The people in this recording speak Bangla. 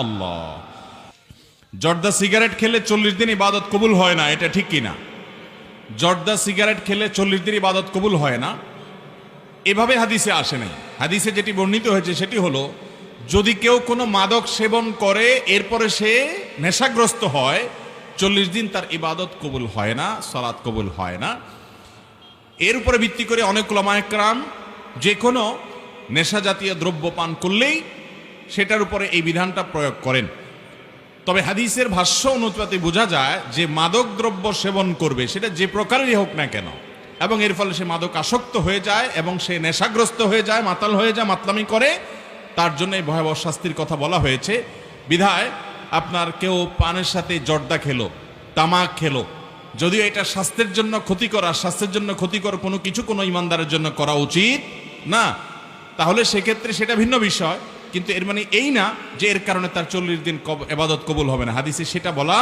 আল্লাহ। জর্দা সিগারেট খেলে 40 দিন ইবাদত কবুল হয় না, এটা ঠিক কিনা? জর্দা সিগারেট খেলে 40 দিন ইবাদত কবুল হয় না, এভাবে হাদিসে আসে নাই। হাদিসে যেটি বর্ণিত হয়েছে সেটি হলো, যদি কেউ কোনো মাদক সেবন করে এরপরে সে নেশাগ্রস্ত হয়, 40 দিন তার ইবাদত কবুল হয় না, সালাত কবুল হয় না। এর উপরে ভিত্তি করে অনেক উলামায়ে কেরাম যে কোনো নেশা জাতীয় দ্রব্য পান করলেই সেটার উপরে এই বিধানটা প্রয়োগ করেন। তবে হাদিসের ভাষ্য অনুপাতে বোঝা যায় যে মাদক দ্রব্য সেবন করবে সেটা যে প্রকারেরই হোক না কেন, এবং এর ফলে সে মাদক আসক্ত হয়ে যায় এবং সে নেশাগ্রস্ত হয়ে যায়, মাতাল হয়ে যায়, মাতলামি করে, তার জন্য এই ভয়াবহ শাস্তির কথা বলা হয়েছে। বিধায় আপনার কেউ পানের সাথে জর্দা খেলো, তামাক খেলো, যদিও এটা স্বাস্থ্যের জন্য ক্ষতিকর, আর স্বাস্থ্যের জন্য ক্ষতিকর কোনো কিছু কোনো ইমানদারের জন্য করা উচিত না, তাহলে সেক্ষেত্রে সেটা ভিন্ন বিষয়। কিন্তু এর মানে এই না যে এর কারণে তার 40 দিন ইবাদত কবুল হবে না, হাদিসে সেটা বলা